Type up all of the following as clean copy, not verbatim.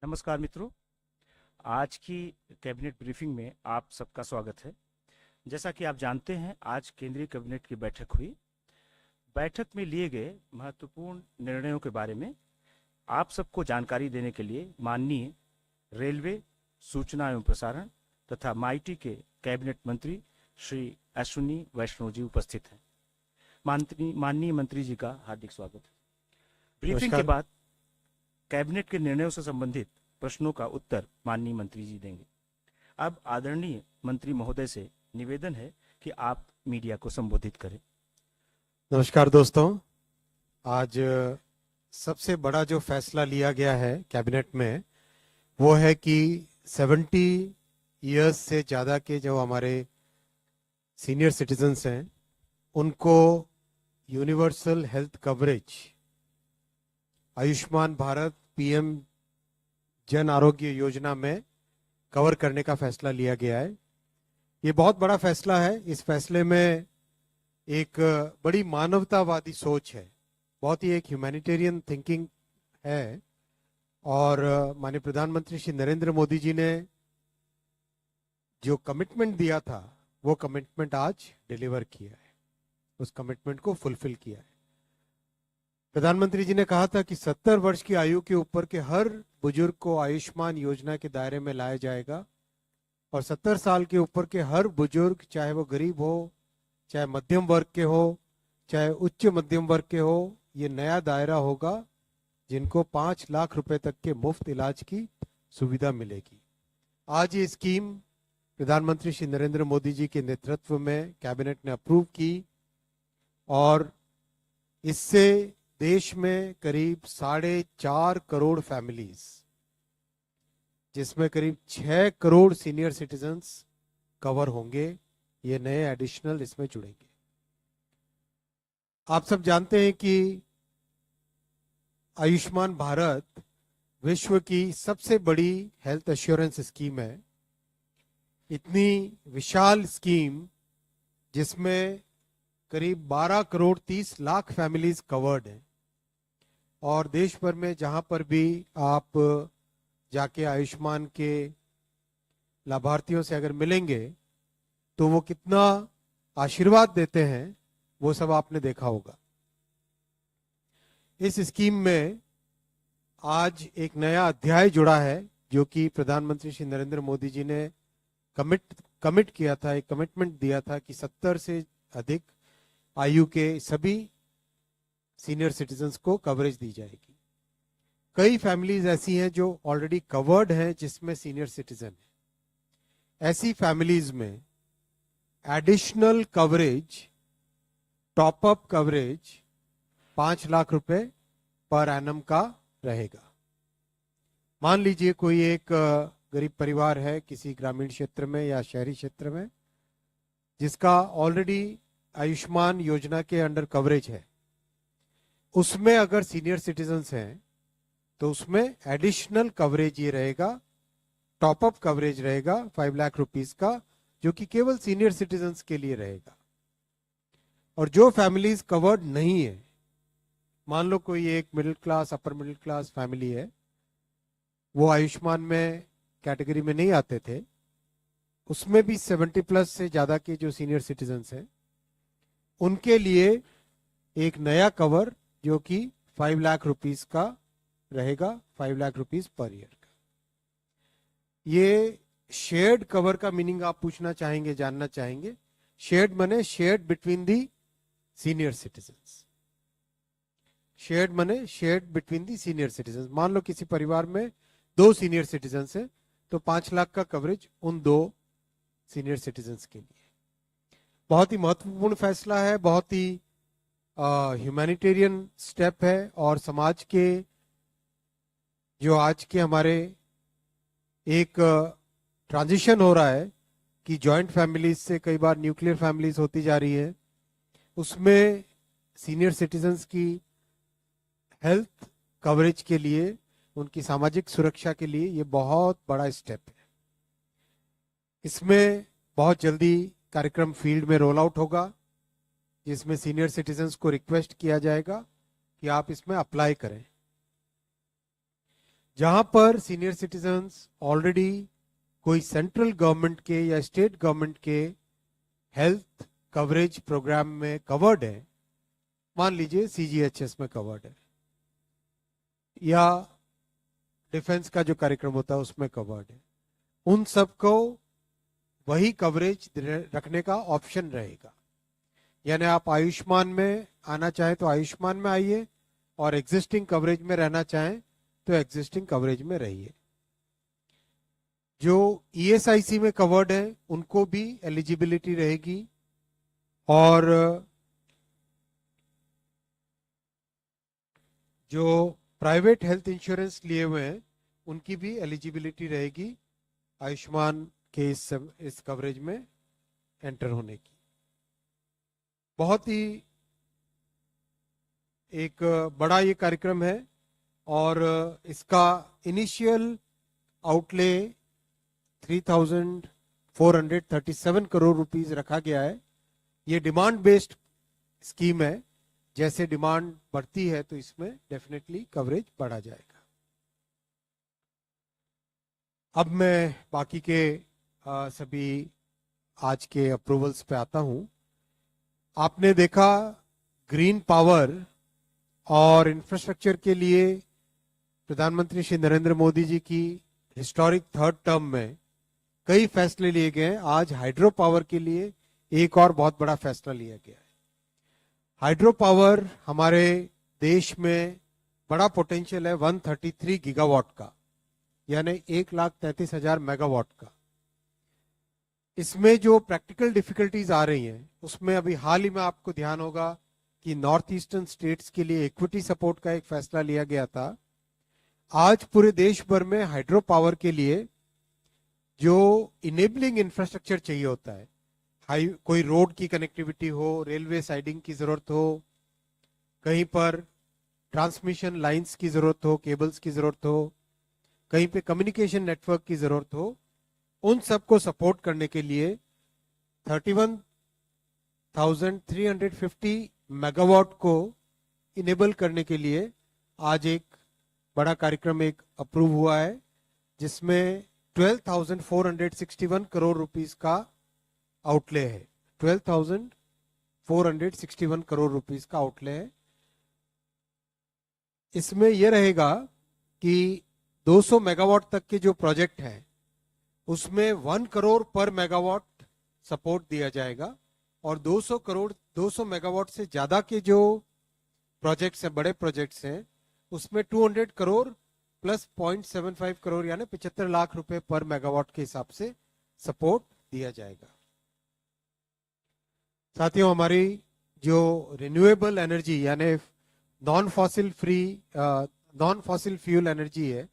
नमस्कार मित्रों। आज की कैबिनेट ब्रीफिंग में आप सबका स्वागत है। जैसा कि आप जानते हैं, आज केंद्रीय कैबिनेट की बैठक हुई। बैठक में लिए गए महत्वपूर्ण निर्णयों के बारे में आप सबको जानकारी देने के लिए माननीय रेलवे, सूचना एवं प्रसारण तथा माईटी के कैबिनेट मंत्री श्री अश्विनी वैष्णव जी उपस्थित हैं। माननीय मंत्री जी का हार्दिक स्वागत है। ब्रीफिंग के नमस्कार। बाद कैबिनेट के निर्णयों से संबंधित प्रश्नों का उत्तर माननीय मंत्री जी देंगे। अब आदरणीय मंत्री महोदय से निवेदन है कि आप मीडिया को संबोधित करें। नमस्कार दोस्तों, आज सबसे बड़ा जो फैसला लिया गया है कैबिनेट में वो है कि 70 इयर्स से ज़्यादा के जो हमारे सीनियर सिटीजन्स हैं उनको universal health coverage Ayushman Bharat PM Jan Arogya Yojana में कवर करने का फैसला लिया गया है। ये बहुत बड़ा फैसला है। इस फैसले में एक बड़ी मानवतावादी सोच है, बहुत ही एक ह्यूमैनिटेरियन थिंकिंग है। और माननीय प्रधानमंत्री श्री नरेंद्र मोदी जी ने जो कमिटमेंट दिया था वो कमिटमेंट आज डिलीवर किया है, उस कमिटमेंट को फुलफिल किया है। प्रधानमंत्री जी ने कहा था कि 70 वर्ष की आयु के ऊपर के हर बुजुर्ग को आयुष्मान योजना के दायरे में लाया जाएगा और 70 साल के ऊपर के हर बुजुर्ग, चाहे वो गरीब हो, चाहे मध्यम वर्ग के हो, चाहे उच्च मध्यम वर्ग के हो, ये नया दायरा होगा जिनको 5 लाख रुपए तक के मुफ्त इलाज की सुविधा मिलेगी। आज ये स्कीम प्रधानमंत्री श्री नरेंद्र मोदी जी के नेतृत्व में कैबिनेट ने अप्रूव की और इससे देश में करीब 4.5 करोड़ फैमिलीज, जिसमें करीब 6 करोड़ सीनियर सिटीजन्स कवर होंगे, ये नए एडिशनल इसमें जुड़ेंगे। आप सब जानते हैं कि आयुष्मान भारत विश्व की सबसे बड़ी हेल्थ एश्योरेंस स्कीम है। इतनी विशाल स्कीम जिसमें करीब 12 करोड़ 30 लाख फैमिलीज कवर्ड हैं और देश भर में जहां पर भी आप जाके आयुष्मान के लाभार्थियों से अगर मिलेंगे तो वो कितना आशीर्वाद देते हैं वो सब आपने देखा होगा। इस स्कीम में आज एक नया अध्याय जुड़ा है जो कि प्रधानमंत्री श्री नरेंद्र मोदी जी ने कमिट किया था, एक कमिटमेंट दिया था कि 70 से अधिक आयु के सभी सीनियर सिटीजन्स को कवरेज दी जाएगी। कई फैमिलीज ऐसी हैं जो ऑलरेडी कवर्ड हैं जिसमें सीनियर सिटीजन है। ऐसी फैमिलीज में additional coverage, top up coverage 5 lakh रुपए पर एनम का रहेगा। मान लीजिए कोई एक गरीब परिवार है किसी ग्रामीण क्षेत्र में या शहरी क्षेत्र में जिसका ऑलरेडी आयुष्मान योजना के अंडर कवरेज है, उसमें अगर सीनियर सिटीजन्स हैं तो उसमें एडिशनल कवरेज ये रहेगा, टॉपअप कवरेज रहेगा 5 लाख रुपीस का, जो कि केवल सीनियर सिटीजन्स के लिए रहेगा। और जो फैमिलीज कवर्ड नहीं है, मान लो कोई एक middle class, upper middle class family है, वो आयुष्मान में कैटेगरी में नहीं आते थे, उसमें भी 70 प्लस से ज्यादा के जो सीनियर सिटीजन्स हैं उनके लिए एक नया कवर जो कि 5 लाख रुपीस का रहेगा, 5 लाख रुपीस पर ईयर का। ये शेयर्ड कवर का मीनिंग आप पूछना चाहेंगे, जानना चाहेंगे। शेयर्ड मने shared between the senior citizens. Shared मने shared between the senior citizens. मान लो किसी परिवार में 2 सीनियर सिटीजन्स है तो 5 लाख का कवरेज उन 2 सीनियर सिटीजन्स के लिए। बहुत ही महत्वपूर्ण फैसला है, बहुत ही ह्यूमैनिटेरियन स्टेप है और समाज के जो आज के हमारे एक ट्रांजिशन हो रहा है कि जॉइंट फैमिलीज से कई बार न्यूक्लियर फैमिलीज होती जा रही है, उसमें सीनियर सिटीजन्स की हेल्थ कवरेज के लिए, उनकी सामाजिक सुरक्षा के लिए ये बहुत बड़ा स्टेप है। इसमें बहुत जल्दी कार्यक्रम फील्ड में रोल आउट होगा जिसमें सीनियर सिटीजन्स को रिक्वेस्ट किया जाएगा कि आप इसमें अप्लाई करें। जहां पर सीनियर सिटीजन्स ऑलरेडी कोई सेंट्रल गवर्नमेंट के या स्टेट गवर्नमेंट के हेल्थ कवरेज प्रोग्राम में कवर्ड है, मान लीजिए सीजीएचएस में कवर्ड है या डिफेंस का जो कार्यक्रम होता है उसमें कवर्ड है, उन सबको वही कवरेज रखने का ऑप्शन रहेगा। यानी आप आयुष्मान में आना चाहें तो आयुष्मान में आइए और एग्जिस्टिंग कवरेज में रहना चाहें तो एग्जिस्टिंग कवरेज में रहिए। जो ईएसआईसी में कवर्ड है उनको भी एलिजिबिलिटी रहेगी और जो प्राइवेट हेल्थ इंश्योरेंस लिए हुए हैं उनकी भी एलिजिबिलिटी रहेगी आयुष्मान के इस कवरेज में एंटर होने की। बहुत ही एक बड़ा ये कार्यक्रम है और इसका इनिशियल आउटले 3,437 करोड़ रुपीस रखा गया है। ये डिमांड बेस्ड स्कीम है, जैसे डिमांड बढ़ती है तो इसमें डेफिनेटली कवरेज बढ़ा जाएगा। अब मैं बाकी के सभी आज के अप्रूवल्स पे आता हूं। आपने देखा ग्रीन पावर और इंफ्रास्ट्रक्चर के लिए प्रधानमंत्री श्री नरेंद्र मोदी जी की हिस्टोरिक थर्ड टर्म में कई फैसले लिए गए हैं। आज हाइड्रो पावर के लिए एक और बहुत बड़ा फैसला लिया गया है। हाइड्रो पावर हमारे देश में बड़ा पोटेंशियल है 133 गीगावाट का, यानी 1,33,000 मेगावाट का। इसमें जो प्रैक्टिकल डिफिकल्टीज आ रही हैं उसमें अभी हाल ही में आपको ध्यान होगा कि नॉर्थ ईस्टर्न स्टेट्स के लिए इक्विटी सपोर्ट का एक फैसला लिया गया था। आज पूरे देश भर में हाइड्रो पावर के लिए जो इनेबलिंग इंफ्रास्ट्रक्चर चाहिए होता है, कोई रोड की कनेक्टिविटी हो, रेलवे साइडिंग की जरूरत हो, कहीं पर ट्रांसमिशन लाइंस की जरूरत हो, केबल्स की जरूरत हो, कहीं पे कम्युनिकेशन नेटवर्क की जरूरत हो, उन सबको सपोर्ट करने के लिए 31,350 मेगावाट को इनेबल करने के लिए आज एक बड़ा कार्यक्रम एक अप्रूव हुआ है, जिसमें 12,461 करोड़ रुपीस का आउटले है। 12,461 करोड़ रुपीस का आउटले है। इसमें यह रहेगा कि 200 मेगावाट तक के जो प्रोजेक्ट हैं उसमें 1 करोड़ पर मेगावाट सपोर्ट दिया जाएगा और 200 मेगावाट से ज्यादा के जो प्रोजेक्ट्स हैं, बड़े प्रोजेक्ट्स हैं, उसमें 200 करोड़ प्लस 0.75 करोड़ यानी 75 लाख रुपए पर मेगावाट के हिसाब से सपोर्ट दिया जाएगा। साथियों, हमारी जो रिन्यूएबल एनर्जी यानी नॉन फॉसिल फ्यूल एनर्जी है,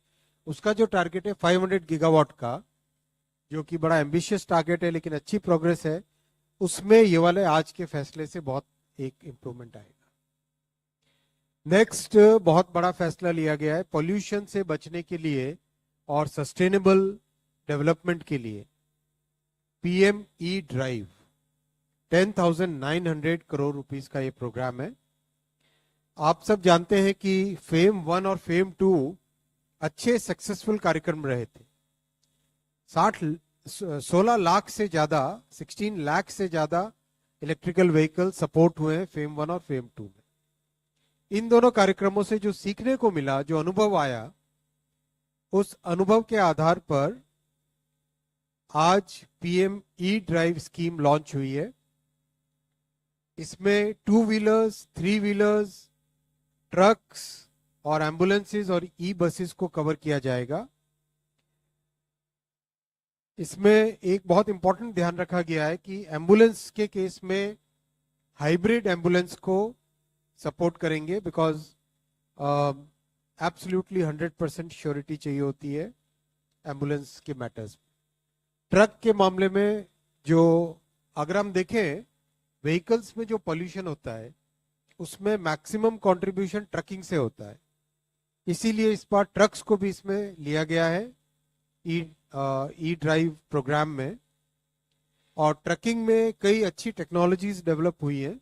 उसका जो टारगेट है 500 गीगावाट का, जो कि बड़ा एम्बिशियस टारगेट है लेकिन अच्छी प्रोग्रेस है, उसमें ये वाले आज के फैसले से बहुत एक इंप्रूवमेंट आएगा। नेक्स्ट बहुत बड़ा फैसला लिया गया है पॉल्यूशन से बचने के लिए और सस्टेनेबल डेवलपमेंट के लिए। PM E drive 10,900 crore rupees का ये प्रोग्राम है। आप सब जानते हैं कि फेम 1 और फेम 2 अच्छे सक्सेसफुल कार्यक्रम रहे थे। 16 लाख से ज्यादा 16 लाख से ज्यादा इलेक्ट्रिकल व्हीकल सपोर्ट हुए हैं फेम 1 और फेम 2 में। इन दोनों कार्यक्रमों से जो सीखने को मिला, जो अनुभव आया, उस अनुभव के आधार पर आज PM E drive scheme launch हुई है। इसमें 2 व्हीलर्स, 3 व्हीलर्स, ट्रक्स और एम्बुलेंसेस और ई बसेस को कवर किया जाएगा। इसमें एक बहुत इंपॉर्टेंट ध्यान रखा गया है कि एम्बुलेंस के केस में हाइब्रिड एम्बुलेंस को सपोर्ट करेंगे, बिकॉज एब्सोल्युटली 100% श्योरिटी चाहिए होती है एम्बुलेंस के मैटर्स। ट्रक के मामले में जो अगर हम देखें व्हीकल्स में जो पोल्यूशन होता है उसमें मैक्सिमम कंट्रीब्यूशन ट्रकिंग से होता है, इसीलिए इस बार ट्रक्स को भी इसमें लिया गया है ई ड्राइव प्रोग्राम में। और ट्रकिंग में कई अच्छी टेक्नोलॉजीज डेवलप हुई हैं,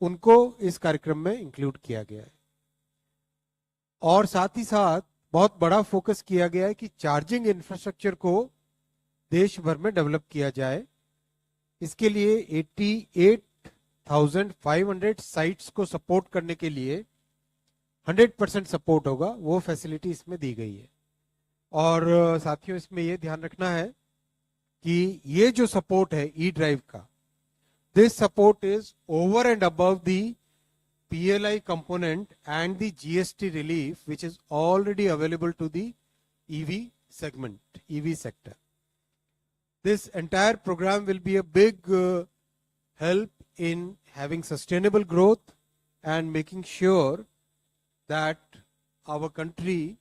उनको इस कार्यक्रम में इंक्लूड किया गया है। और साथ ही साथ बहुत बड़ा फोकस किया गया है कि चार्जिंग इंफ्रास्ट्रक्चर को देश भर में डेवलप किया जाए। इसके लिए 88,500 साइट्स को सपोर्ट करने के लिए 100% सपोर्ट होगा, वो फैसिलिटी इसमें दी गई है। और साथियों, इसमें ये ध्यान रखना है कि ये जो सपोर्ट है ई ड्राइव का, this support is over and above the PLI component and the GST relief which is already available to the EV segment, EV sector. This entire program will be a big help in having sustainable growth and making sure that our country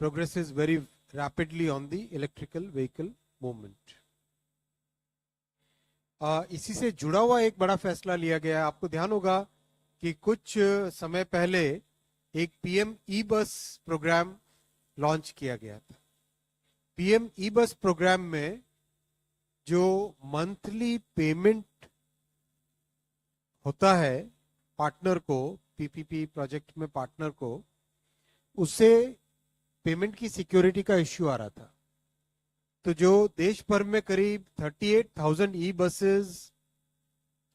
progresses very rapidly on the electrical vehicle movement. इसी से जुड़ा हुआ एक बड़ा फैसला लिया गया है। आपको ध्यान होगा कि कुछ समय पहले एक PM ई बस प्रोग्राम लॉन्च किया गया था। PM ई बस प्रोग्राम में जो मंथली पेमेंट होता है पार्टनर को, PPP प्रोजेक्ट में पार्टनर को, उससे पेमेंट की सिक्योरिटी का इश्यू आ रहा था। तो जो देश भर में करीब 38,000 ई बसेस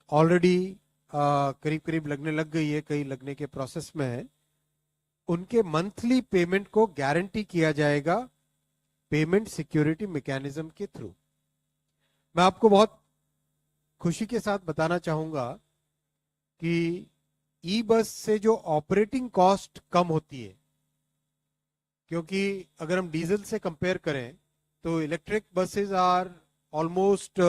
ऑलरेडी करीब करीब लगने लग गई है, कई लगने के प्रोसेस में है, उनके मंथली पेमेंट को गारंटी किया जाएगा पेमेंट सिक्योरिटी मैकेनिज्म के थ्रू। मैं आपको बहुत खुशी के साथ बताना चाहूंगा कि ई बस से जो ऑपरेटिंग कॉस्ट कम होती है, क्योंकि अगर हम डीजल से कंपेयर करें तो electric buses are almost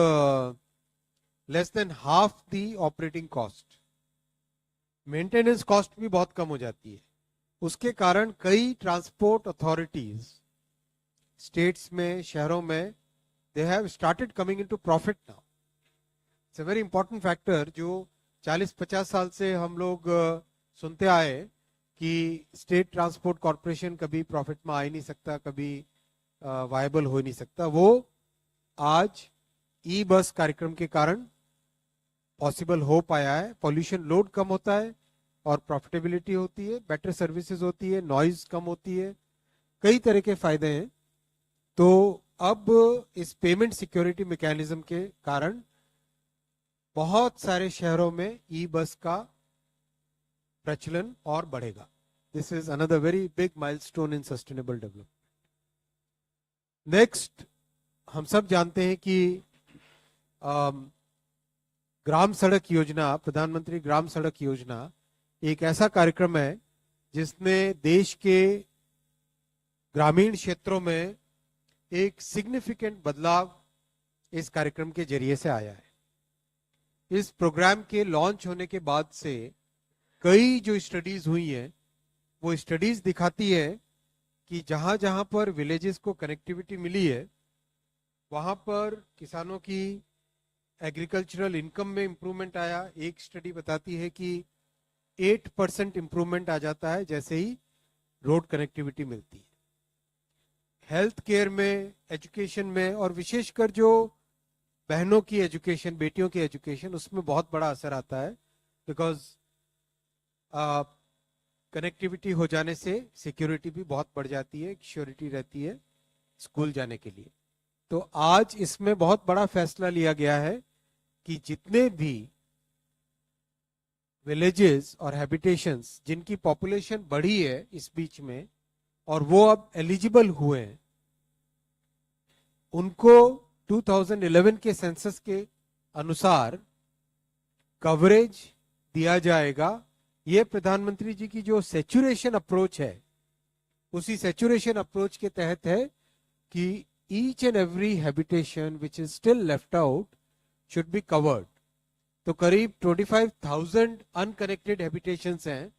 less than half the operating cost. Maintenance cost भी बहुत कम हो जाती है। उसके कारण कई ट्रांसपोर्ट अथॉरिटीज स्टेट्स में, शहरों में, they have started coming into profit now. It's a very important factor जो 40-50 साल से हम लोग सुनते आए कि स्टेट ट्रांसपोर्ट कॉरपोरेशन कभी प्रॉफिट में आ ही नहीं सकता, कभी वायबल हो नहीं सकता। वो आज ई बस कार्यक्रम के कारण पॉसिबल हो पाया है। पॉल्यूशन लोड कम होता है और प्रॉफिटेबिलिटी होती है, बेटर सर्विसेज होती है, नॉइज कम होती है, कई तरह के फायदे हैं। तो अब इस पेमेंट सिक्योरिटी मैकेनिज्म के कारण बहुत सारे शहरों में ई बस का प्रचलन और बढ़ेगा। This is another very big milestone in sustainable development. Next, हम सब जानते हैं कि ग्राम सड़क योजना, प्रधानमंत्री ग्राम सड़क योजना एक ऐसा कार्यक्रम है जिसने देश के ग्रामीण क्षेत्रों में एक सिग्निफिकेंट बदलाव इस कार्यक्रम के जरिए से आया है। इस प्रोग्राम के लॉन्च होने के बाद से कई जो स्टडीज हुई हैं, वो स्टडीज दिखाती है कि जहां जहां पर विलेजेस को कनेक्टिविटी मिली है, वहां पर किसानों की एग्रीकल्चरल इनकम में इंप्रूवमेंट आया। एक स्टडी बताती है कि 8% इंप्रूवमेंट आ जाता है जैसे ही रोड कनेक्टिविटी मिलती है। हेल्थ केयर में, एजुकेशन में, और विशेषकर जो बहनों की एजुकेशन, बेटियों की एजुकेशन, उसमें बहुत बड़ा असर आता है। बिकॉज कनेक्टिविटी हो जाने से सिक्योरिटी भी बहुत बढ़ जाती है, श्योरिटी रहती है स्कूल जाने के लिए। तो आज इसमें बहुत बड़ा फैसला लिया गया है कि जितने भी विलेजेस और हैबिटेशंस जिनकी पॉपुलेशन बढ़ी है इस बीच में और वो अब एलिजिबल हुए हैं, उनको 2011 के सेंसस के अनुसार कवरेज दिया जाएगा। ये प्रधानमंत्री जी की जो सैचुरेशन अप्रोच है, उसी सैचुरेशन अप्रोच के तहत है कि each and every habitation which is still left out should be covered. तो करीब 25,000 अनकनेक्टेड हैबिटेशंस हैं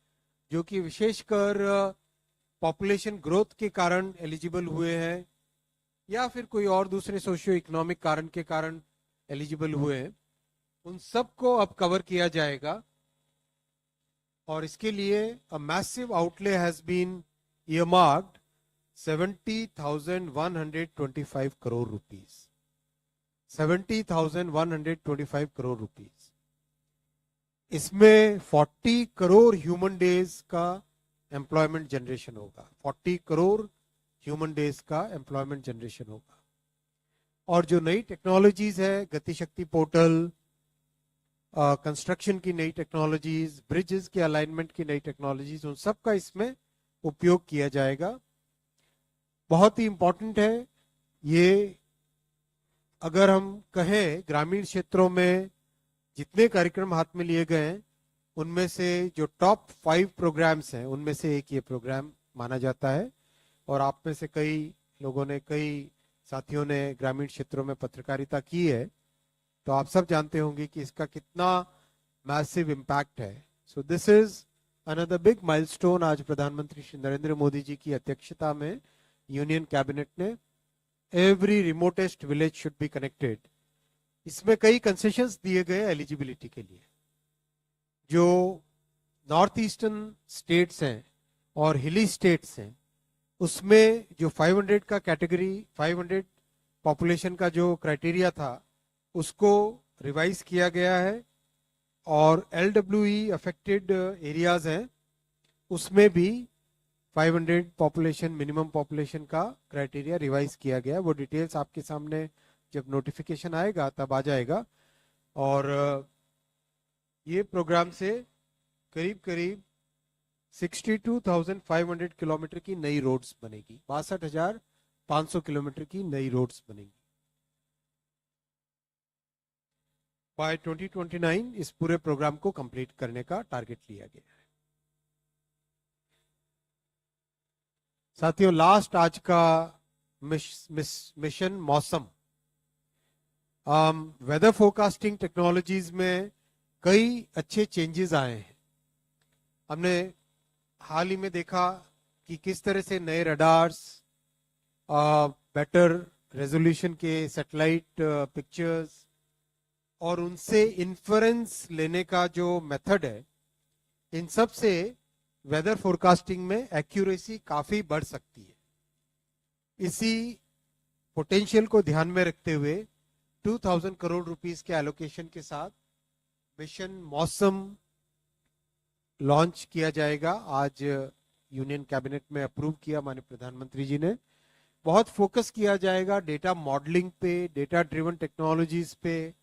जो कि विशेषकर पॉपुलेशन ग्रोथ के कारण एलिजिबल हुए हैं या फिर कोई और दूसरे सोशियो इकोनॉमिक कारण के कारण एलिजिबल हुए हैं। उन सबको अब कवर किया जाएगा और इसके लिए a massive outlay has been earmarked 70,125 crore rupees. 70,125 crore rupees. इसमें 40 करोड़ ह्यूमन डेज का एम्प्लॉयमेंट जनरेशन होगा, 40 करोड़ ह्यूमन डेज का एम्प्लॉयमेंट जनरेशन होगा। और जो नई टेक्नोलॉजीज है, गति शक्ति पोर्टल, कंस्ट्रक्शन की नई टेक्नोलॉजीज, ब्रिजेस के अलाइनमेंट की नई टेक्नोलॉजीज, उन सब का इसमें उपयोग किया जाएगा। बहुत ही इंपॉर्टेंट है ये। अगर हम कहें ग्रामीण क्षेत्रों में जितने कार्यक्रम हाथ में लिए गए हैं, उनमें से जो टॉप 5 प्रोग्राम्स हैं, उनमें से एक ये प्रोग्राम माना जाता है। और आप में से कई लोगों ने, कई साथियों ने ग्रामीण क्षेत्रों में पत्रकारिता की है, तो आप सब जानते होंगे कि इसका कितना मैसिव इम्पैक्ट है। So this is another big milestone. आज प्रधानमंत्री श्री नरेंद्र मोदी जी की अध्यक्षता में यूनियन कैबिनेट ने every remotest village should be connected, इसमें कई कंसेशंस दिए गए एलिजिबिलिटी के लिए। जो नॉर्थ ईस्टर्न स्टेट्स हैं और हिली स्टेट्स हैं, उसमें जो 500 का कैटेगरी, 500 पॉपुलेशन का जो क्राइटेरिया था, उसको रिवाइज किया गया है। और LWE अफेक्टेड एरियाज हैं, उसमें भी 500 पॉपुलेशन, मिनिमम पॉपुलेशन का क्राइटेरिया रिवाइज किया गया। वो डिटेल्स आपके सामने जब नोटिफिकेशन आएगा तब आ जाएगा। और ये प्रोग्राम से करीब करीब 62,500 किलोमीटर की नई रोड्स बनेगी, 62,500 किलोमीटर की नई रोड्स बनेगी। बाय 2029 इस पूरे प्रोग्राम को कंप्लीट करने का टारगेट लिया गया है। साथियों, लास्ट आज का मिशन मौसम। वेदर फोरकास्टिंग टेक्नोलॉजीज में कई अच्छे चेंजेस आए हैं। हमने हाल ही में देखा कि किस तरह से नए रडार्स, बेटर रेजोल्यूशन के सैटेलाइट पिक्चर्स और उनसे इन्फरेंस लेने का जो मेथड है, इन सब से वेदर फोरकास्टिंग में एक्यूरेसी काफी बढ़ सकती है। इसी पोटेंशियल को ध्यान में रखते हुए 2000 करोड़ रुपीस के एलोकेशन के साथ मिशन मौसम लॉन्च किया जाएगा। आज यूनियन कैबिनेट में अप्रूव किया माननीय प्रधानमंत्री जी ने। बहुत फोकस किया जाएगा डेटा मॉडलिंग पे, डेटा ड्रिवन टेक्नोलॉजीज पे,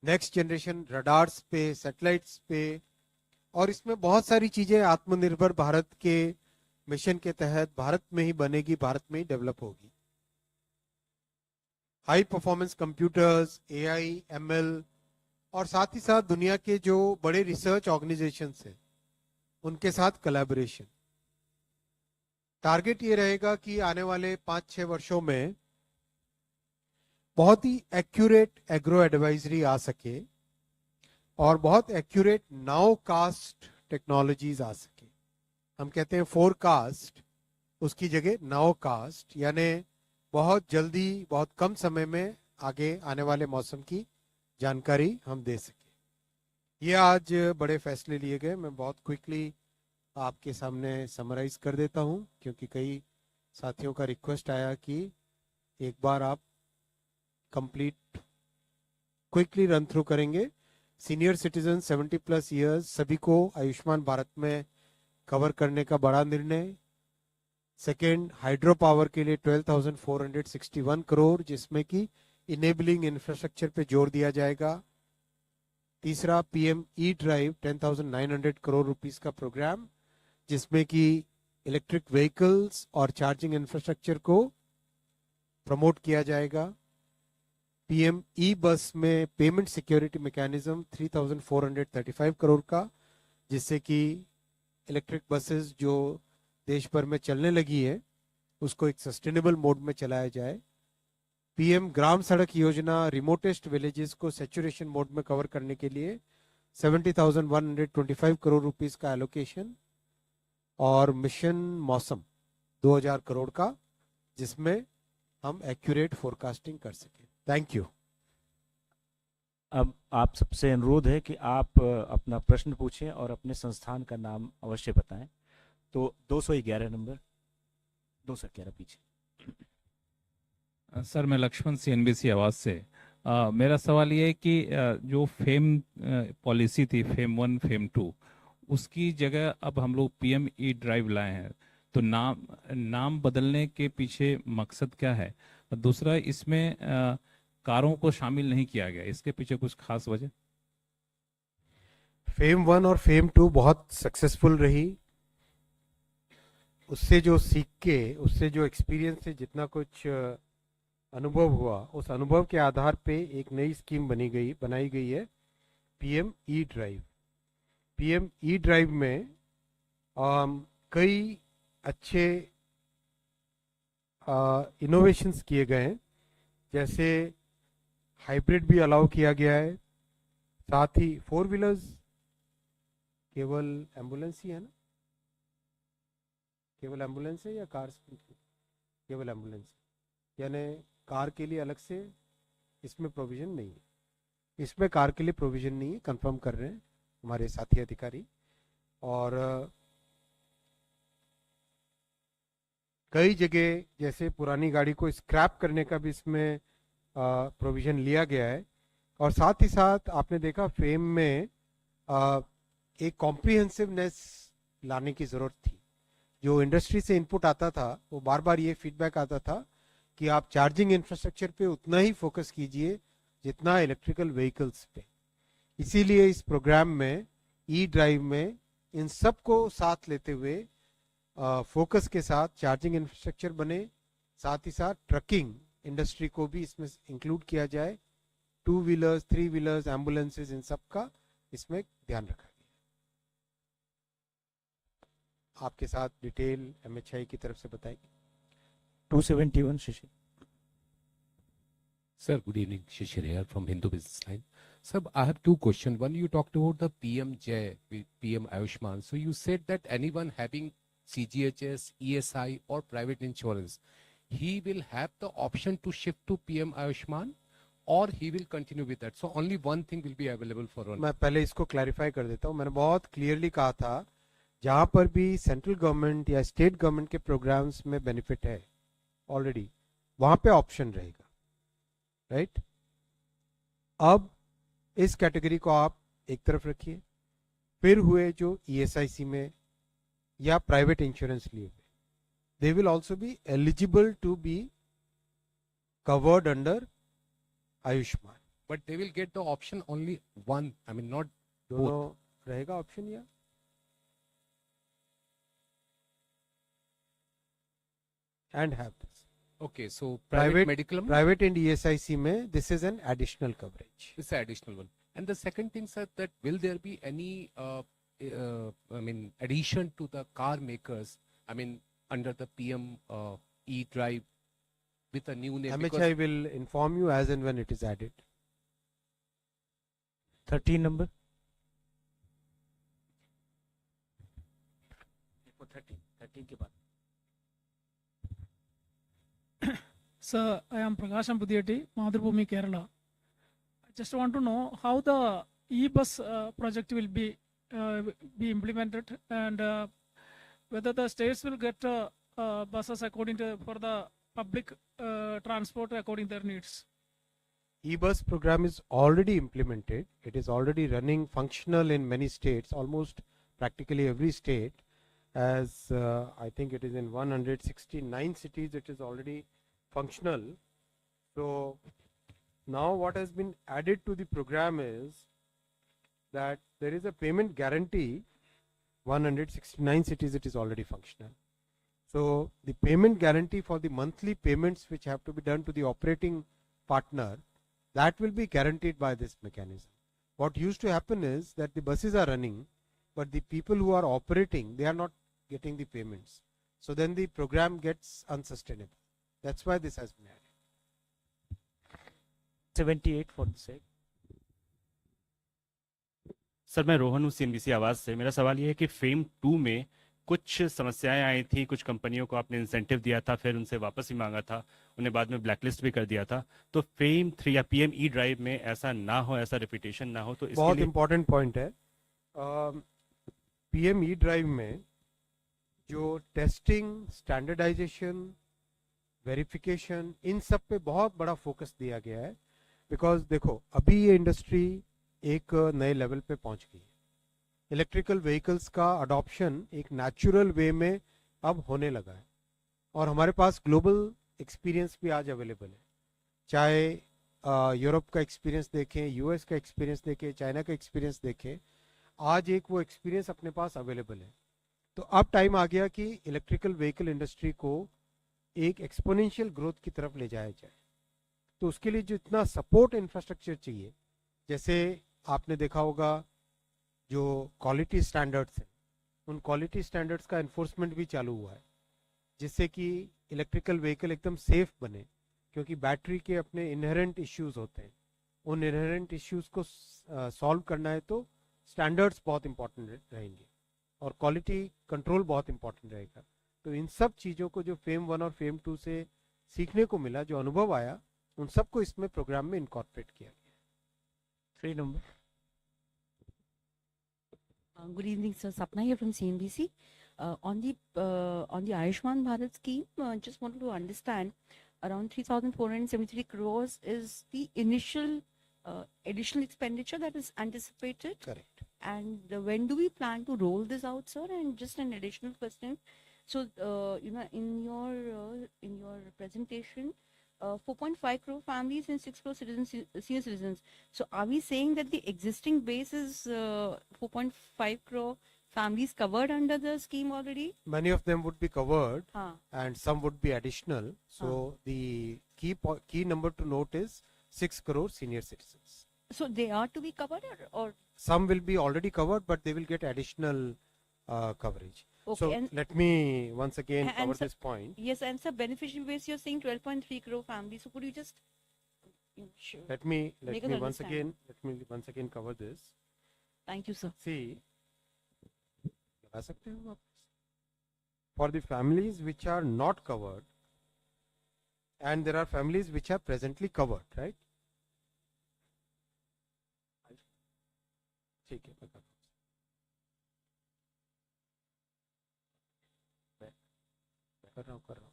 नेक्स्ट जनरेशन रडार्स पे, सैटेलाइट्स पे। और इसमें बहुत सारी चीजें आत्मनिर्भर भारत के मिशन के तहत भारत में ही बनेगी, भारत में ही डेवलप होगी। High performance computers, AI, ML और साथ ही साथ दुनिया के जो बड़े रिसर्च ऑर्गेनाइजेशंस हैं, उनके साथ कोलैबोरेशन। टारगेट ये रहेगा कि आने वाले 5-6 वर्षों में बहुत ही एक्यूरेट एग्रो एडवाइजरी आ सके और बहुत एक्यूरेट नाउ कास्ट टेक्नोलॉजीज आ सके। हम कहते हैं फोरकास्ट, उसकी जगह नाउ कास्ट, यानी बहुत जल्दी, बहुत कम समय में आगे आने वाले मौसम की जानकारी हम दे सके। ये आज बड़े फैसले लिए गए। मैं बहुत क्विकली आपके सामने समराइज कर देता हूं, क्योंकि कई साथियों का रिक्वेस्ट आया कि एक बार आप कंप्लीट क्विकली रन थ्रू करेंगे। सीनियर सिटीजन 70+ ईयर्स, सभी को आयुष्मान भारत में कवर करने का बड़ा निर्णय। सेकेंड, हाइड्रो पावर के लिए 12,461 करोड़, जिसमें कि इनेबलिंग इंफ्रास्ट्रक्चर पे जोर दिया जाएगा। तीसरा, PM E-ड्राइव 10,900 करोड़ रुपीस का प्रोग्राम, जिसमें कि इलेक्ट्रिक व्हीकल्स और चार्जिंग इंफ्रास्ट्रक्चर को प्रमोट किया जाएगा। PM E-बस में पेमेंट सिक्योरिटी मैकेनिज्म 3,435 करोड़ का, जिससे कि इलेक्ट्रिक बसेस जो देश भर में चलने लगी है, उसको एक सस्टेनेबल मोड में चलाया जाए। PM ग्राम सड़क योजना रिमोटेस्ट विलेजेस को सैचुरेशन मोड में कवर करने के लिए 70,125 करोड़ रुपीस का एलोकेशन। और मिशन मौसम 2,000 करोड़ का, जिसमें हम एक्यूरेट फोरकास्टिंग कर सके। Thank you. अब आप सबसे अनुरोध है कि आप अपना प्रश्न पूछें और अपने संस्थान का नाम अवश्य बताएं। तो 211 नंबर, 211 पीछे। सर, मैं लक्ष्मण CNBC आवाज से। मेरा सवाल ये है कि जो फेम पॉलिसी थी, फेम 1 फेम 2, उसकी जगह अब हम लोग पीएम ई ड्राइव लाए हैं, तो नाम बदलने के पीछे मकसद क्या है? और दूसरा, इसमें कारों को शामिल नहीं किया गया, इसके पीछे कुछ खास वजह? फेम 1 और फेम 2 बहुत सक्सेसफुल रही। उससे जो सीख के, उससे जो एक्सपीरियंस से जितना कुछ अनुभव हुआ, उस अनुभव के आधार पे एक नई स्कीम बनाई गई है PM E drive. PM E drive में कई अच्छे इनोवेशंस किए गए हैं, जैसे हाइब्रिड भी अलाउ किया गया है, साथ ही 4 व्हीलर्स, केवल एम्बुलेंस ही है ना, केवल एम्बुलेंस है या कार? केवल एम्बुलेंस, यानी कार के लिए अलग से इसमें प्रोविजन नहीं है। इसमें कार के लिए प्रोविजन नहीं है, कंफर्म कर रहे हैं हमारे साथी अधिकारी। और कई जगह जैसे पुरानी गाड़ी को स्क्रैप करने का भी इसमें प्रोविजन लिया गया है। और साथ ही साथ आपने देखा फेम में एक कॉम्प्रिहेंसिवनेस लाने की ज़रूरत थी। जो इंडस्ट्री से इनपुट आता था, वो बार बार ये फीडबैक आता था कि आप चार्जिंग इंफ्रास्ट्रक्चर पे उतना ही फोकस कीजिए जितना इलेक्ट्रिकल व्हीकल्स पे। इसीलिए इस प्रोग्राम में, ई ड्राइव में, इन सब को साथ लेते हुए फोकस के साथ चार्जिंग इंफ्रास्ट्रक्चर बने, साथ ही साथ ट्रकिंग इंडस्ट्री को भी इसमें इंक्लूड किया जाए। 2 व्हीलर्स, 3 व्हीलर्स, एम्बुलेंसेज, इन सब का इसमें ध्यान रखा गया। आपके साथ डिटेल एमएचआई की तरफ से बताएगी। 271 शिशिर। Sir, good evening. Shishir here from Hindu Business Line. Sir, I have two questions. One, you talked about the PMJ, PM Ayushman. So you said that anyone having CGHS, ESI or private insurance, he will have the option to shift to PM Ayushman or he will continue with that. So only one thing will be available for one. मैं पहले इसको clarify कर देता हूँ। मैंने बहुत clearly कहा था, जहाँ पर भी सेंट्रल गवर्नमेंट या स्टेट गवर्नमेंट के प्रोग्राम्स में बेनिफिट है ऑलरेडी, वहाँ पे ऑप्शन रहेगा, राइट? अब इस कैटेगरी को आप एक तरफ रखिए। फिर हुए जो ईएसआईसी में या प्राइवेट इंश्योरेंस लिए हुए, they will also be eligible to be covered under Ayushman. But they will get the option only one. I mean, not दोनों रहेगा ऑप्शन, या and have this okay. So private medical, private and ESIC में this is an additional coverage. this is the additional one. And the second thing, sir, that will there be any, I mean, addition to the car makers? I mean, under the PM e-drive with a new name? MHI will inform you as and when it is added. 13 number। 13 के बाद। Sir, I am Prakasham Pudiyati, Madhurabhumi, Kerala. I just want to know how the e-bus project will be implemented, and whether the states will get buses according to for the public transport according to their needs. E-bus program is already implemented. It is already running functional in many states, almost practically every state. As I think it is in 169 cities, it is already functional. So now what has been added to the program is that there is a payment guarantee. 169 cities it is already functional. So the payment guarantee for the monthly payments which have to be done to the operating partner, that will be guaranteed by this mechanism. What used to happen is that the buses are running, but the people who are operating, they are not getting the payments. So then the program gets unsustainable. That's why this has been added. 78 for the sake। Sir, मैं रोहन हूँ CNBC आवाज़ से। मेरा सवाल ये है कि fame 2 में कुछ समस्याएं आई थी, कुछ कंपनियों को आपने इंसेंटिव दिया था, फिर उनसे वापस भी मांगा था, उन्हें बाद में ब्लैकलिस्ट भी कर दिया था। तो फेम 3 या पीएम ई ड्राइव में ऐसा ना हो, ऐसा रिपीटेशन ना हो, तो इसके बहुत लिए इंपॉर्टेंट पॉइंट है। पीएम ई ड्राइव में जो टेस्टिंग, स्टैंडर्डाइजेशन, वेरिफिकेशन, इन सब पे बहुत बड़ा फोकस दिया गया है। बिकॉज देखो, अभी ये इंडस्ट्री एक नए लेवल पे पहुंच गई है। इलेक्ट्रिकल व्हीकल्स का अडॉप्शन एक नेचुरल वे में अब होने लगा है, और हमारे पास ग्लोबल एक्सपीरियंस भी आज अवेलेबल है। चाहे यूरोप का एक्सपीरियंस देखें, यूएस का एक्सपीरियंस देखें, चाइना का एक्सपीरियंस देखें, आज एक वो एक्सपीरियंस अपने पास अवेलेबल है। तो अब टाइम आ गया कि इलेक्ट्रिकल व्हीकल इंडस्ट्री को एक एक्सपोनेंशियल ग्रोथ की तरफ ले जाया जाए। तो उसके लिए जितना सपोर्ट इंफ्रास्ट्रक्चर चाहिए, जैसे आपने देखा होगा जो क्वालिटी स्टैंडर्ड्स हैं, उन क्वालिटी स्टैंडर्ड्स का एनफोर्समेंट भी चालू हुआ है, जिससे कि इलेक्ट्रिकल व्हीकल एकदम सेफ बने, क्योंकि बैटरी के अपने इनहेरेंट इश्यूज होते हैं। उन इनहेरेंट इश्यूज को सॉल्व करना है तो स्टैंडर्ड्स बहुत इंपॉर्टेंट रहेंगे और क्वालिटी कंट्रोल बहुत इंपॉर्टेंट रहेगा। तो इन सब चीज़ों को जो फेम 1 और फेम 2 से सीखने को मिला, जो अनुभव आया, उन सबको इसमें प्रोग्राम में इनकॉर्पोरेट किया गया। 3 number. Good evening, sir. Sapna here from CNBC. On the Ayushman Bharat scheme, just wanted to understand, around 3,473 crores is the initial additional expenditure that is anticipated. Correct. And when do we plan to roll this out, sir? And just an additional question. So, in your presentation, 4.5 crore families and 6 crore citizens, senior citizens. So are we saying that the existing base is 4.5 crore families covered under the scheme already? Many of them would be covered, Haan. and some would be additional. So the key number to note is 6 crore senior citizens. So they are to be covered, or Some will be already covered, but they will get additional coverage. okay? So And let me once again and cover sir- this point. yes, and sir, beneficiary base you're saying 12.3 crore families. So could you just sure. Let me Make us once understand. again cover this. Thank you, sir. See, लगा सकते हो आप? For the families which are not covered, and there are families which are presently covered, right? ठीक है, बता दो। कर रहा हूँ।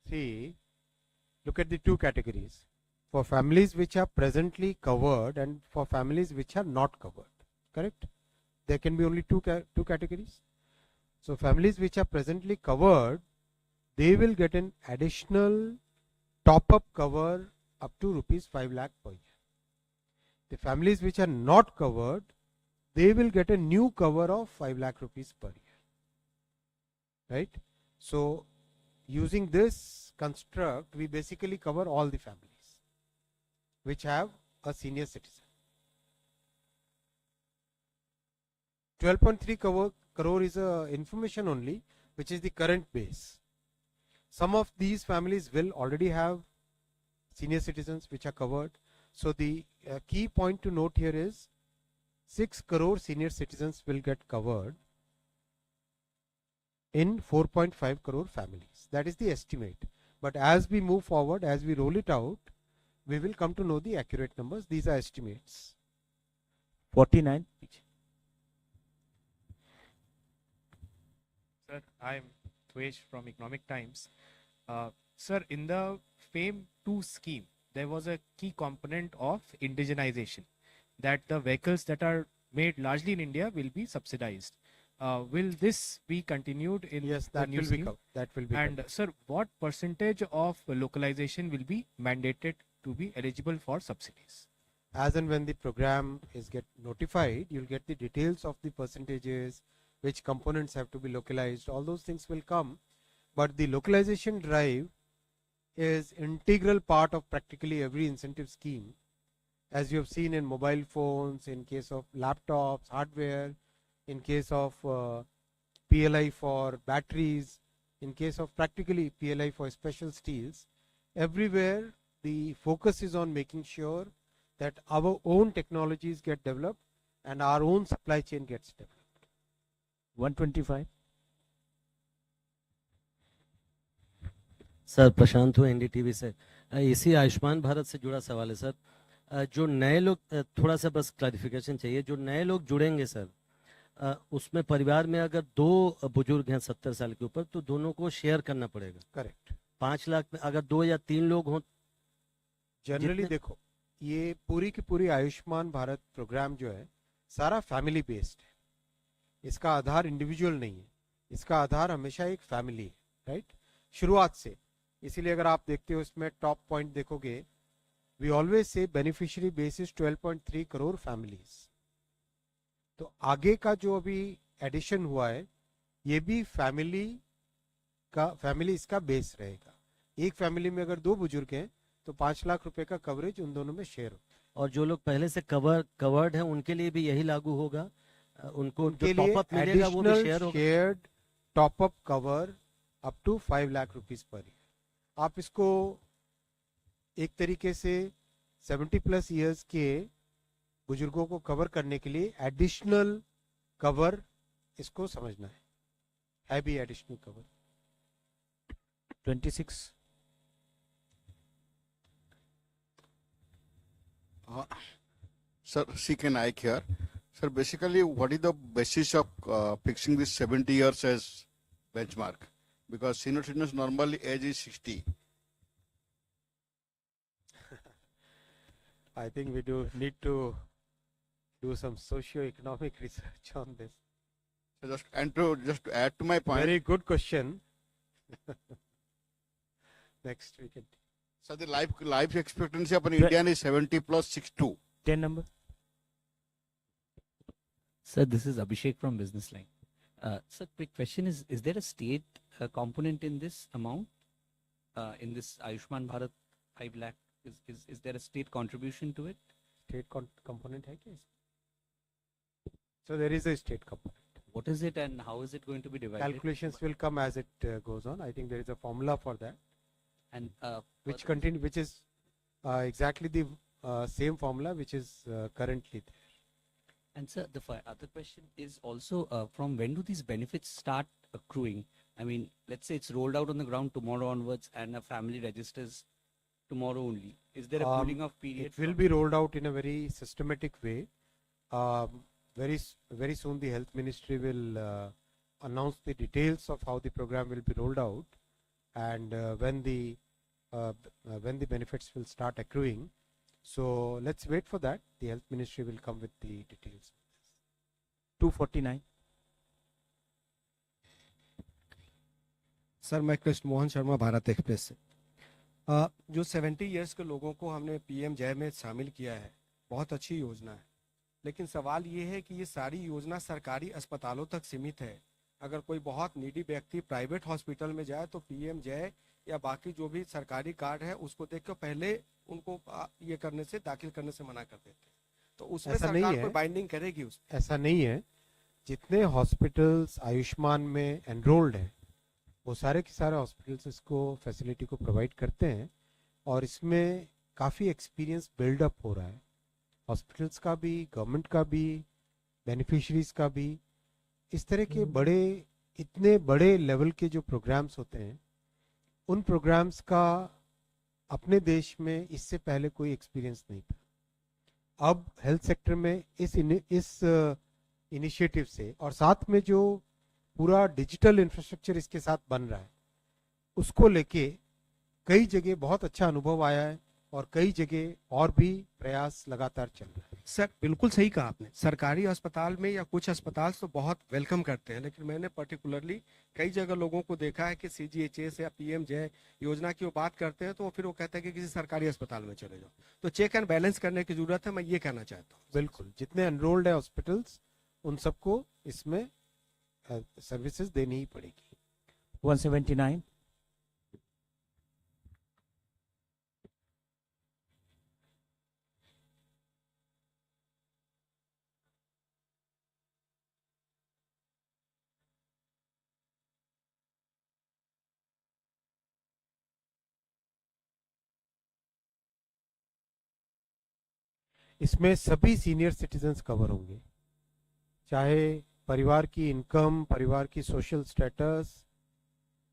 See, look at the two categories. For families which are presently covered and for families which are not covered, correct? There can be only two categories. So families which are presently covered, they will get an additional top-up cover up to rupees 5 lakh per year. The families which are not covered, they will get a new cover of 5 lakh rupees per year, right? So using this construct, we basically cover all the families which have a senior citizen. 12.3 crore is information only, which is the current base. Some of these families will already have senior citizens which are covered. So the key point to note here is 6 crore senior citizens will get covered in 4.5 crore families. That is the estimate. But as we move forward, as we roll it out, we will come to know the accurate numbers. These are estimates. 49। Sir, I am Thwesh from Economic Times. Sir, in the FAME 2 scheme, there was a key component of indigenization, that the vehicles that are made largely in India will be subsidized. Will this be continued in Yes, the that new will be scheme? covered. That will be And covered. sir, what percentage of localization will be mandated to be eligible for subsidies? As and when the program is get notified, you'll get the details of the percentages, which components have to be localized. All those things will come. But the localization drive is integral part of practically every incentive scheme, as you have seen in mobile phones, in case of laptops, hardware, in case of PLI for batteries, in case of practically PLI for special steels. Everywhere the focus is on making sure that our own technologies get developed and our own supply chain gets developed. 125। Sir प्रशांत हूँ NDTV से। इसी आयुष्मान भारत से जुड़ा सवाल है sir. जो नए लोग, थोड़ा सा बस क्लैरिफिकेशन चाहिए, जो नए लोग जुड़ेंगे सर, उसमें परिवार में अगर 2 बुजुर्ग हैं 70 साल के ऊपर, तो दोनों को शेयर करना पड़ेगा। करेक्ट। 5 लाख में अगर 2 या 3 लोग हों, जनरली जितने- देखो, ये पूरी की पूरी आयुष्मान भारत प्रोग्राम जो है सारा फैमिली बेस्ड है, इसका आधार इंडिविजुअल नहीं है, इसका आधार हमेशा एक फैमिली है, राइट, शुरुआत से। इसीलिए अगर आप देखते हो इसमें टॉप पॉइंट देखोगे, we always say beneficiary basis 12.3 crore families. तो आगे का जो अभी एडिशन हुआ है ये भी फैमिली इसका बेस रहेगा। एक फैमिली में अगर 2 बुजुर्ग हैं तो 5 लाख रुपए का कवरेज उन दोनों में शेयर होता है। और जो लोग पहले से कवर्ड हैं उनके लिए भी यही लागू होगा, उनको उनके जो लिए टॉप अप मिलेगा वो भी शेयर एडिशनल होगा। Shared top up cover up to 5 lakh rupees per year. आप इसको एक तरीके से 70+ इयर्स के बुजुर्गों को कवर करने के लिए एडिशनल कवर इसको समझना है भी additional cover. 26। Sir, CK Naik here. Sir, basically, what is the basis of fixing this 70 years as benchmark? Because senior citizens normally age is 60. I think we do need to do some socio-economic research on this. So just to add to my point, Very good question. Next we can. so the life expectancy of an Indian is 70 plus 62. 10 number. Sir, this is Abhishek from Business Line. Sir, quick question is there a state component in this amount? In this Ayushman Bharat 5 lakh, is there a state contribution to it? State component है क्या इसमें? So there is a state component. What is it and how is it going to be divided? Calculations will come as it goes on. I think there is a formula for that, And which is exactly the same formula which is currently there. And sir, the other question is also from when do these benefits start accruing? I mean, let's say it's rolled out on the ground tomorrow onwards and a family registers tomorrow only. Is there a cooling off period? It will be rolled out in a very systematic way. Very soon the health ministry will announce the details of how the program will be rolled out, and when the benefits will start accruing. So let's wait for that. The health ministry will come with the details. 249. Sir, मैं Krishna Mohan Sharma, Bharat express से। जो 70 years के लोगों को हमने PM जय में शामिल किया है, बहुत अच्छी योजना है, लेकिन सवाल ये है कि ये सारी योजना सरकारी अस्पतालों तक सीमित है। अगर कोई बहुत नीडी व्यक्ति प्राइवेट हॉस्पिटल में जाए तो पीएम जय या बाकी जो भी सरकारी कार्ड है उसको देख कर पहले उनको ये करने से, दाखिल करने से मना कर देते हैं। तो उसमें ऐसा नहीं सरकार है। कोई बाइंडिंग करेगी उसमें? ऐसा नहीं है। जितने हॉस्पिटल्स आयुष्मान में एनरोल्ड हैं वो सारे के सारे हॉस्पिटल्स इसको फैसिलिटी को प्रोवाइड करते हैं, और इसमें काफ़ी एक्सपीरियंस बिल्डअप हो रहा है, हॉस्पिटल्स का भी, गवर्नमेंट का भी, बेनिफिशरीज का भी। इस तरह के इतने बड़े लेवल के जो प्रोग्राम्स होते हैं, उन प्रोग्राम्स का अपने देश में इससे पहले कोई एक्सपीरियंस नहीं था। अब हेल्थ सेक्टर में इस इनिशिएटिव से, और साथ में जो पूरा डिजिटल इंफ्रास्ट्रक्चर इसके साथ बन रहा है, उसको लेके कई जगह बहुत अच्छा अनुभव आया है, और कई जगह और भी प्रयास लगातार चल रहा है। सर, बिल्कुल सही कहा आपने। सरकारी अस्पताल में या कुछ अस्पताल तो बहुत वेलकम करते हैं, लेकिन मैंने पर्टिकुलरली कई जगह लोगों को देखा है कि सीजीएचएस या पीएम जय योजना की वो बात करते हैं तो फिर वो कहते हैं कि किसी सरकारी अस्पताल में चले जाओ। तो चेक एंड बैलेंस करने की जरूरत है, मैं ये कहना चाहता हूँ। बिल्कुल, जितने एनरोल्ड है हॉस्पिटल्स उन सबको इसमें सर्विसेज देनी ही पड़ेगी। 179. इसमें सभी सीनियर सिटीजन्स कवर होंगे, चाहे परिवार की इनकम, परिवार की सोशल स्टेटस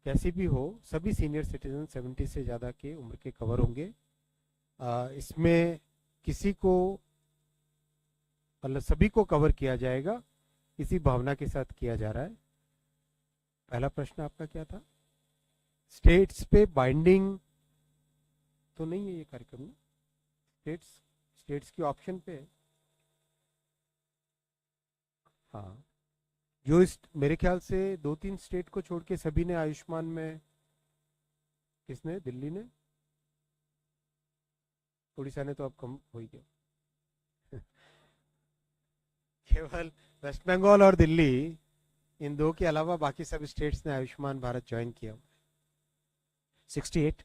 कैसी भी हो, सभी सीनियर सिटीजन 70 से ज़्यादा के उम्र के कवर होंगे। इसमें किसी को, मतलब सभी को कवर किया जाएगा, किसी भावना के साथ किया जा रहा है। पहला प्रश्न आपका क्या था? स्टेट्स पे बाइंडिंग तो नहीं है ये कार्यक्रम में? स्टेट्स स्टेट्स की ऑप्शन पे है। हाँ, जो मेरे ख्याल से 2-3 स्टेट को छोड़ के सभी ने आयुष्मान में, किसने? दिल्ली ने, उड़ीसा ने तो अब कम हो ही गया केवल वेस्ट बंगाल और दिल्ली, इन दो के अलावा बाकी सब स्टेट्स ने आयुष्मान भारत ज्वाइन किया। 68।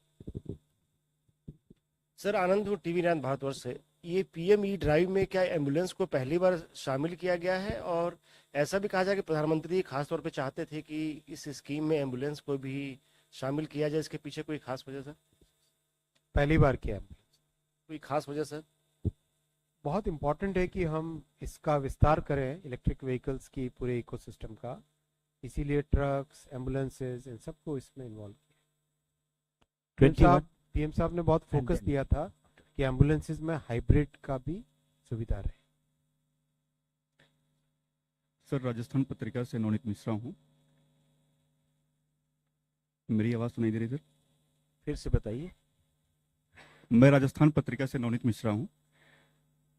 सर आनंद हूँ, टीवी 9 भारतवर्ष से। ये पीएम ई ड्राइव में क्या एम्बुलेंस को पहली बार शामिल किया गया है? और ऐसा भी कहा जाए कि प्रधानमंत्री खास तौर पे चाहते थे कि इस स्कीम में एम्बुलेंस को भी शामिल किया जाए, इसके पीछे कोई खास वजह सर? पहली बार किया, कोई खास वजह सर? बहुत इम्पोर्टेंट है कि हम इसका विस्तार करें, इलेक्ट्रिक व्हीकल्स की पूरे इकोसिस्टम का, इसीलिए ट्रक्स, एम्बुलेंसेज, इन सबको इसमें इन्वॉल्व किया। पीएम साहब ने बहुत फोकस दिया था कि एम्बुलेंसेज में हाइब्रिड का भी सुविधा रहे। सर राजस्थान पत्रिका से नवनीत मिश्रा हूँ। मेरी आवाज़ सुनाई दे रही सर? फिर से बताइए। मैं राजस्थान पत्रिका से नवनीत मिश्रा हूँ।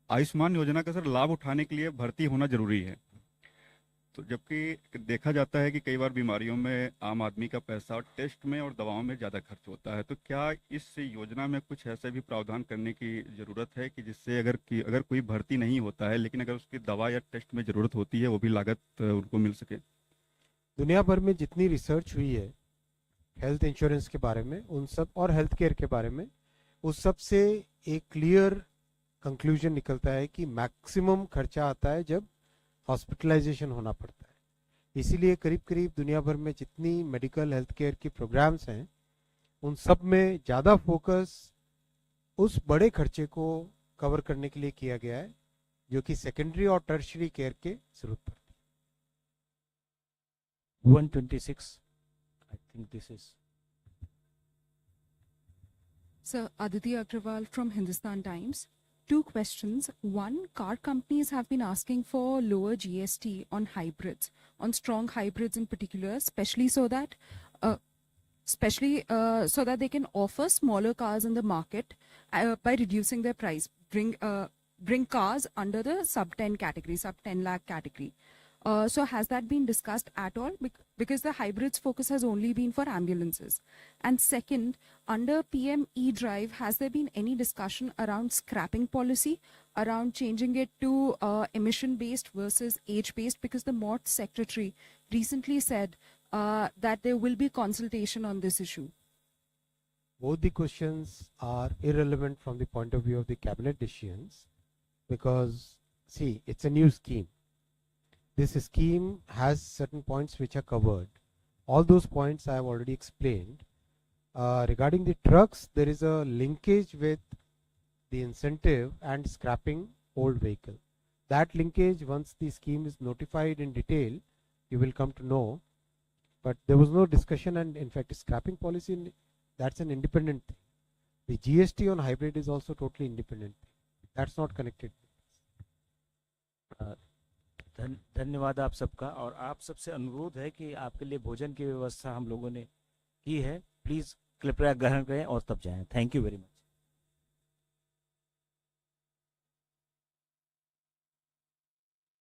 आयुष्मान योजना का सर लाभ उठाने के लिए भर्ती होना जरूरी है, तो जबकि देखा जाता है कि कई बार बीमारियों में आम आदमी का पैसा टेस्ट में और दवाओं में ज़्यादा खर्च होता है, तो क्या इस योजना में कुछ ऐसे भी प्रावधान करने की ज़रूरत है कि जिससे अगर कोई भर्ती नहीं होता है लेकिन अगर उसकी दवा या टेस्ट में ज़रूरत होती है वो भी लागत उनको मिल सके? दुनिया भर में जितनी रिसर्च हुई है हेल्थ इंश्योरेंस के बारे में, उन सब और हेल्थ केयर के बारे में, उस सब से एक क्लियर कंक्लूजन निकलता है कि मैक्सिमम खर्चा आता है जब हॉस्पिटलाइजेशन होना पड़ता है। इसीलिए करीब करीब दुनिया भर में जितनी मेडिकल हेल्थ केयर की प्रोग्राम्स हैं उन सब में ज़्यादा फोकस उस बड़े खर्चे को कवर करने के लिए किया गया है जो कि सेकेंडरी और टर्शरी केयर के जरूरत पड़ती है। 126 I think this is Sir, Aditi Agrawal from Hindustan Times. 2 questions. One, car companies have been asking for lower GST on hybrids, on strong hybrids in particular, especially so that they can offer smaller cars in the market by reducing their price, bring cars under the sub 10 category, sub 10 lakh category. So has that been discussed at all? Because the hybrids focus has only been for ambulances. And second, under PM E-Drive, has there been any discussion around scrapping policy, around changing it to emission-based versus age-based? Because the MOT secretary recently said that there will be consultation on this issue. Both the questions are irrelevant from the point of view of the cabinet decisions because, see, it's a new scheme. This scheme has certain points which are covered. All those points I have already explained. Regarding the trucks, there is a linkage with the incentive and scrapping old vehicle. That linkage, once the scheme is notified in detail, you will come to know. But there was no discussion, and in fact, scrapping policy, that's an independent thing. The GST on hybrid is also totally independent. That's not connected. धन्यवाद आप सबका, और आप सबसे अनुरोध है कि आपके लिए भोजन की व्यवस्था हम लोगों ने की है, प्लीज कृपया ग्रहण करें और तब जाएं। Thank you very much.